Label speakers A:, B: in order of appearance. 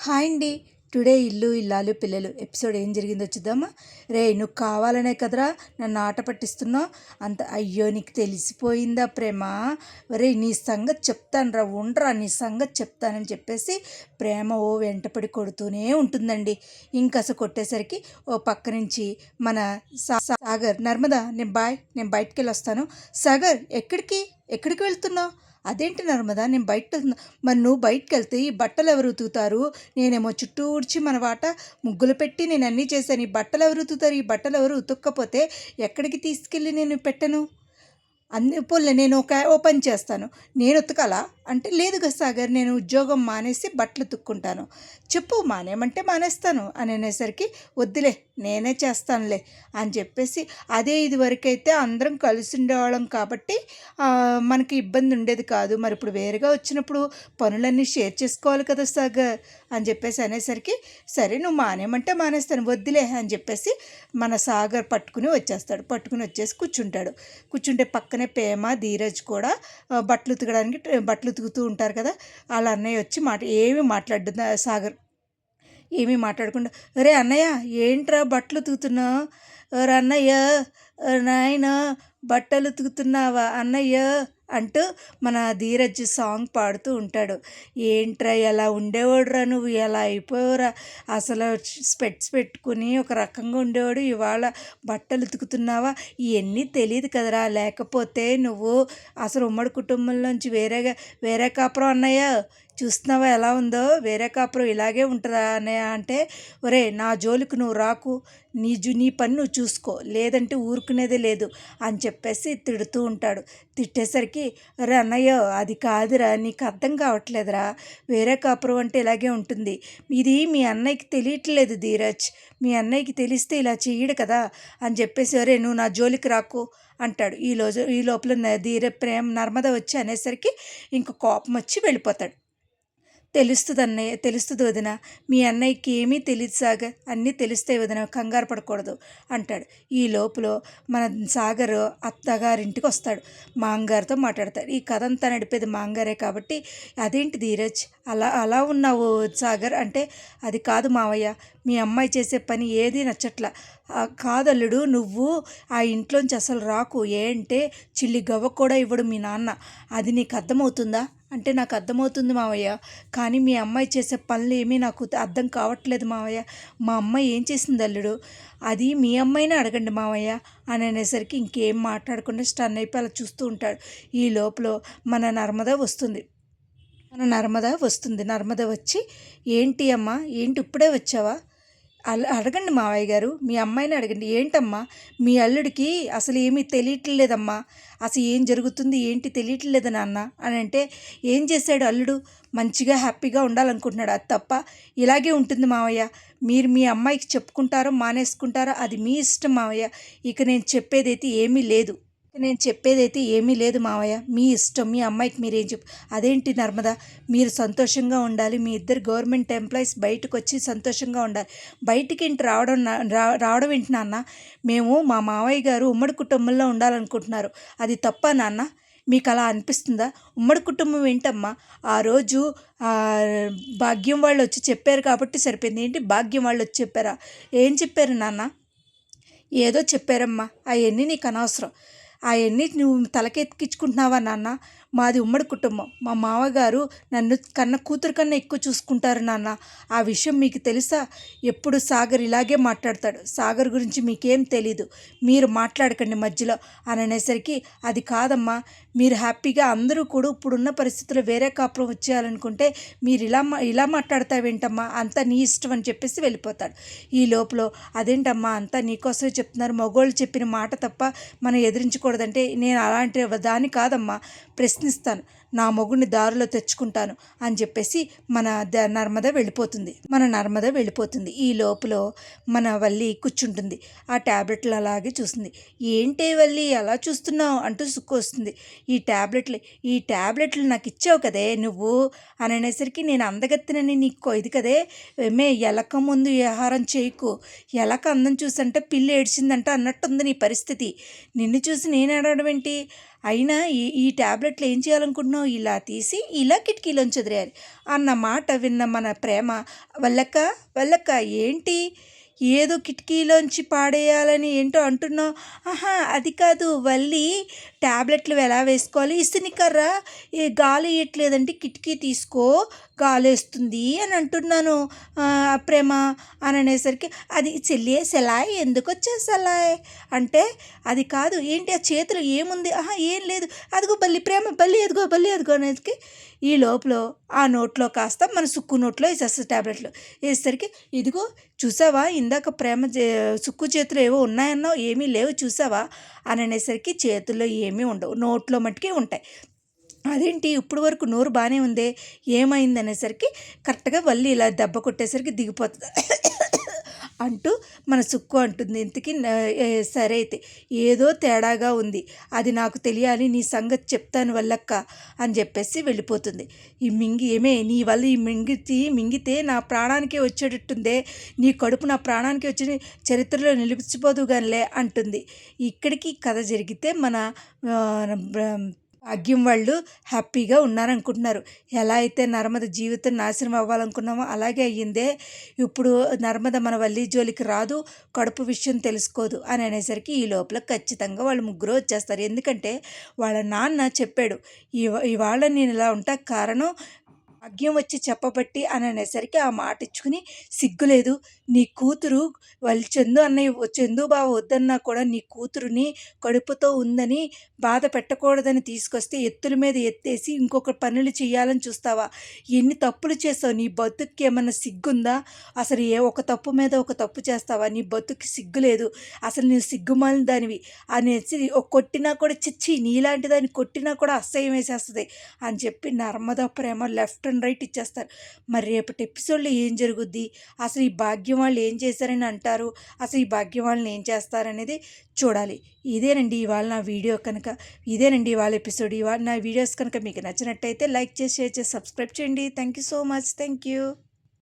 A: Hi అండి. Today ఇల్లు ఇల్లాలు పిల్లలు ఎపిసోడ్ ఏం జరిగిందో చూద్దామా. రే నువ్వు కావాలనే కదరా నన్ను ఆట పట్టిస్తున్నావు. అంత అయ్యో నీకు తెలిసిపోయిందా ప్రేమ. రే నీ సంగతి చెప్తాను రా, ఉండరా నీ సంగతి చెప్తానని చెప్పేసి ప్రేమ వెంటపడి కొడుతూనే ఉంటుందండి. ఇంకసలు కొట్టేసరికి ఓ పక్క నుంచి మన సాగర్, నర్మదా నేను బయటికి వెళ్ళి వస్తాను. సాగర్ ఎక్కడికి ఎక్కడికి వెళ్తున్నావు? అదేంటి నర్మదా నేను బయట వెళ్తున్నా. మరి నువ్వు బయటకు వెళ్తే ఈ బట్టలు ఎవరు ఉతుకుతారు? నేనేమో చుట్టూ ఊడ్చి మన వాట ముగ్గులు పెట్టి నేను అన్నీ చేశాను. ఈ బట్టలు ఎవరు ఉతుకుతారు? ఈ బట్టలు ఎవరు ఉతుక్కపోతే ఎక్కడికి తీసుకెళ్ళి నేను పెట్టను? పోలే నేను ఓ పని చేస్తాను, నేను ఉతకాలా అంటే లేదు కదా సాగర్, నేను ఉద్యోగం మానేసి బట్టలు ఉతుక్కుంటాను. చెప్పు మానేమంటే మానేస్తాను అని అనేసరికి వద్దులే నేనే చేస్తానులే అని చెప్పేసి, అదే ఇది వరకైతే అందరం కలిసి ఉండేవాళ్ళం కాబట్టి మనకి ఇబ్బంది ఉండేది కాదు. మరి ఇప్పుడు వేరుగా వచ్చినప్పుడు పనులన్నీ షేర్ చేసుకోవాలి కదా సాగర్ అని చెప్పేసి అనేసరికి సరే నువ్వు మానేమంటే మానేస్తాను, వద్దులే అని చెప్పేసి మన సాగర్ పట్టుకుని వచ్చేసి కూర్చుంటే పక్కనే ప్రేమ ధీరజ్ కూడా బట్టలు ఉతుకుతూ ఉంటారు కదా. వాళ్ళ అన్నయ్య వచ్చి ఏమీ మాట్లాడు సాగర్ ఏమీ మాట్లాడకుండా, రే అన్నయ్య ఏంట్రా బట్టలు ఉతుకుతున్నావు? రే అన్నయ్య, నాయన బట్టలు ఉతుకుతున్నావా అన్నయ్య అంటూ మన ధీరజ్ సాంగ్ పాడుతూ ఉంటాడు. ఏంట్రా ఎలా ఉండేవాడురా నువ్వు, ఎలా అయిపోయావురా, అసలు స్పెట్స్ పెట్టుకుని ఒక రకంగా ఉండేవాడు, ఇవాళ బట్టలు ఉతుకుతున్నావా? ఇవన్నీ తెలియదు కదరా, లేకపోతే నువ్వు అసలు ఉమ్మడి కుటుంబంలోంచి వేరే కాపురం అన్నయ్య చూస్తున్నావా ఎలా ఉందో, వేరే కాపురం ఇలాగే ఉంటుందా అన్నయ్య అంటే, ఒరే నా జోలికి నువ్వు రాకు, నీ పని నువ్వు చూసుకో, లేదంటే ఊరుకునేదే లేదు అని చెప్పేసి తిడుతూ ఉంటాడు. తిట్టేసరికి అరే అన్నయ్య అది కాదురా, నీకు అర్థం కావట్లేదురా, వేరే కాపురం అంటే ఇలాగే ఉంటుంది, ఇది మీ అన్నయ్యకి తెలియట్లేదు ధీరజ్, మీ అన్నయ్యకి తెలిస్తే ఇలా చెయ్యడు కదా అని చెప్పేసి, అరే నువ్వు నా జోలికి రాకు అంటాడు. ఈ లోపల నర్మద వచ్చి అనేసరికి ఇంక కోపం వచ్చి వెళ్ళిపోతాడు. తెలుస్తుంది వదిన, మీ అన్నయ్యకి ఏమీ తెలియదు సాగర్, అన్నీ తెలుస్తాయి వదిన, కంగారు పడకూడదు అంటాడు. ఈ లోపల మన సాగర్ అత్తగారింటికి వస్తాడు, మాంగారితో మాట్లాడతాడు. ఈ కథ అంతా నడిపేది మాంగారే కాబట్టి, అదేంటి ధీరజ్ అలా ఉన్నావు సాగర్ అంటే, అది కాదు మావయ్య, మీ అమ్మాయి చేసే పని ఏది నచ్చట్లా. కాదల్లుడు నువ్వు ఆ ఇంట్లోంచి అసలు రాకు, ఏంటే చిల్లి గవ్వ కూడా ఇవ్వడు మీ నాన్న, అది నీకు అర్థమవుతుందా అంటే, నాకు అర్థమవుతుంది మావయ్య, కానీ మీ అమ్మాయి చేసే పనులు ఏమీ నాకు అర్థం కావట్లేదు మావయ్య, మా అమ్మాయి ఏం చేసింది అల్లుడు, అది మీ అమ్మాయిని అడగండి మావయ్య అని అనేసరికి ఇంకేం మాట్లాడకుండా స్టన్ అయిపోయి అలా చూస్తూ ఉంటాడు. ఈ లోపల మన నర్మద నర్మద వచ్చి, ఏంటి అమ్మా, ఏంటి ఇప్పుడే వచ్చావా, అడగండి మావయ్య గారు, మీ అమ్మాయిని అడగండి, ఏంటమ్మా మీ అల్లుడికి అసలు ఏమీ తెలియట్లేదమ్మా, అసలు ఏం జరుగుతుంది ఏంటి తెలియట్లేదు నాన్న అని అంటే, ఏం చేశాడు అల్లుడు, మంచిగా హ్యాపీగా ఉండాలనుకుంటున్నాడు, అది తప్ప ఇలాగే ఉంటుంది మావయ్య, మీరు మీ అమ్మాయికి చెప్పుకుంటారో మానేసుకుంటారో అది మీ ఇష్టం మావయ్య, ఇక నేను చెప్పేదైతే ఏమీ లేదు మావయ్య, మీ ఇష్టం, మీ అమ్మాయికి మీరేం అదేంటి నర్మదా, మీరు సంతోషంగా ఉండాలి, మీ ఇద్దరు గవర్నమెంట్ ఎంప్లాయీస్ బయటకు వచ్చి సంతోషంగా ఉండాలి, బయటికి ఇంటి రావడం ఏంటి నాన్న, మేము మా మావయ్య గారు ఉమ్మడి కుటుంబంలో ఉండాలనుకుంటున్నారు, అది తప్ప నాన్న, మీకు అలా అనిపిస్తుందా? ఉమ్మడి కుటుంబం ఏంటమ్మా, ఆ రోజు భాగ్యం వాళ్ళు వచ్చి చెప్పారు కాబట్టి సరిపోయింది, ఏంటి భాగ్యం వాళ్ళు వచ్చి చెప్పారా, ఏం చెప్పారు నాన్న, ఏదో చెప్పారమ్మా, అవన్నీ నీకు అనవసరం, అవన్నీ నువ్వు తలకెక్కించుకుంటున్నావా నాన్న, మాది ఉమ్మడి కుటుంబం, మా మామగారు నన్ను కూతురు కన్నా ఎక్కువ చూసుకుంటారు నాన్న, ఆ విషయం మీకు తెలుసా, ఎప్పుడు సాగర్ ఇలాగే మాట్లాడతాడు, సాగర్ గురించి మీకేం తెలీదు, మీరు మాట్లాడకండి మధ్యలో అని అనేసరికి, అది కాదమ్మా, మీరు హ్యాపీగా అందరూ కూడా ఇప్పుడున్న పరిస్థితుల్లో వేరే కాపురం వచ్చేయాలనుకుంటే మీరు ఇలా మాట్లాడతావేంటమ్మా, అంతా నీ ఇష్టం అని చెప్పేసి వెళ్ళిపోతాడు. ఈ లోపల అదేంటమ్మా అంతా నీకోసమే చెప్తున్నారు, మగోళ్ళు చెప్పిన మాట తప్ప మనం ఎదిరించకూడదంటే, నేను అలాంటి దాన్ని కాదమ్మా, ప్రశ్నిస్తాను, నా మొగుడిని దారిలో తెచ్చుకుంటాను అని చెప్పేసి మన నర్మద వెళ్ళిపోతుంది. ఈ లోపల మన వల్లి కూర్చుంటుంది, ఆ ట్యాబ్లెట్లు అలాగే చూస్తుంది. ఏంటే వల్లి అలా చూస్తున్నావు అంటూ సుక్కు వస్తుంది. ఈ ట్యాబ్లెట్లు నాకు ఇచ్చావు కదే నువ్వు అని అనేసరికి, నేను అందగత్తినని నీకు ఇది కదే, ఎలక ముందు ఆహారం చేయకు, ఎలక అందం చూసంటే పిల్లి ఏడ్చిందంట అన్నట్టుంది నీ పరిస్థితి, నిన్ను చూసి నేను ఏడవడం ఏంటి, అయినా ఈ ట్యాబ్లెట్లు ఏం చేయాలనుకుంటున్నావు ఎక్కడనో ఇలా తీసి ఇలా కిటికీలోంచి వదిలేయాలి అన్న మాట విన్న మన ప్రేమ, వల్లక్క వల్లక్క ఏంటి ఏదో కిటికీలోంచి పాడేయాలని ఏంటో అంటున్నావు. ఆహా అది కాదు వల్లి, ట్యాబ్లెట్లు ఎలా వేసుకోవాలి, ఇసునికర్ర ఏ గాలి ఇవ్వట్లేదంటే కిటికీ తీసుకో గాలేస్తుంది అని అంటున్నాను ప్రేమ అని అనేసరికి, అది చెల్లి సెలాయ్ ఎందుకు వచ్చా సెలాయ్ అంటే, అది కాదు ఏంటి ఆ చేతిలో ఏముంది, ఆహా ఏం లేదు అదిగో బల్లి ప్రేమ బల్లి ఎదుగో అనేది ఈ లోపల ఆ నోట్లో కాస్త మన సుక్కు నోట్లో వేసేస్తుంది ట్యాబ్లెట్లు. వేసేసరికి ఇదిగో చూసావా ఇందాక ప్రేమ సుక్కు చేతులు ఏవో ఉన్నాయన్నావు, ఏమీ లేవు చూసావా అని అనేసరికి చేతుల్లో ఏమీ ఉండవు, నోట్లో మట్టుకే ఉంటాయి. అదేంటి ఇప్పుడు వరకు నోరు బాగానే ఉందే ఏమైంది అనేసరికి కరెక్ట్గా వల్లి ఇలా దెబ్బ కొట్టేసరికి దిగిపోతుంది అంటూ మన సుక్కు అంటుంది. ఇంతకీ సరే అయితే ఏదో తేడాగా ఉంది, అది నాకు తెలియాలి, నీ సంగతి చెప్తాను వల్లక్క అని చెప్పేసి వెళ్ళిపోతుంది. ఈ ఏమే నీ వల్ల ఈ మింగితే నా ప్రాణానికే వచ్చేటట్టుందే, నీ కడుపు నా ప్రాణానికి వచ్చి చరిత్రలో నిలిచిపోదు గానిలే అంటుంది. ఇక్కడికి కథ జరిగితే మన భాగ్యం వాళ్ళు హ్యాపీగా ఉన్నారనుకుంటున్నారు. ఎలా అయితే నర్మద జీవితం నాశనం అవ్వాలనుకున్నామో అలాగే అయ్యిందే. ఇప్పుడు నర్మద మన వల్లి జోలికి రాదు, కడుపు విషయం తెలుసుకోదు అని అనేసరికి ఈ లోపల ఖచ్చితంగా వాళ్ళు ముగ్గురు వచ్చేస్తారు. ఎందుకంటే వాళ్ళ నాన్న చెప్పాడు, ఇవాళ నేను ఇలా ఉంటా కారణం భాగ్యం వచ్చి చెప్పబట్టి అని అనేసరికి ఆ మాట ఇచ్చుకుని, సిగ్గులేదు నీ కూతురు వాళ్ళు చందు బావ వద్దన్నా కూడా నీ కూతురుని కడుపుతో ఉందని బాధ పెట్టకూడదని తీసుకొస్తే ఎత్తుల మీద ఎత్తేసి ఇంకొక పనులు చేయాలని చూస్తావా, ఎన్ని తప్పులు చేస్తావు, నీ బతుక్కి ఏమన్నా సిగ్గుందా, అసలు ఒక తప్పు మీద ఒక తప్పు చేస్తావా, నీ బతుక్కి సిగ్గు లేదు, అసలు నేను సిగ్గుమాలిన దానివి అనేసి కొట్టినా కూడా చిచ్చి నీలాంటి దాన్ని కొట్టినా కూడా అసహ్యం వేసేస్తుంది అని చెప్పి నర్మదా ప్రేమ లెఫ్ట్ అండ్ రైట్ ఇచ్చేస్తారు. మరి రేపటి ఎపిసోడ్లో ఏం జరుగుద్ది, అసలు ఈ భాగ్యం వాళ్ళు ఏం చేశారని అంటారు, అసలు ఈ భాగ్యం వాళ్ళని ఏం చేస్తారనేది చూడాలి. ఇదేనండి ఇవాళ నా వీడియో కనుక, ఇదేనండి ఇవాళ ఎపిసోడ్. ఇవాళ నా వీడియోస్ కనుక మీకు నచ్చినట్టయితే లైక్ చేసి షేర్ చేసి సబ్స్క్రైబ్ చేయండి. Thank you so much. Thank you.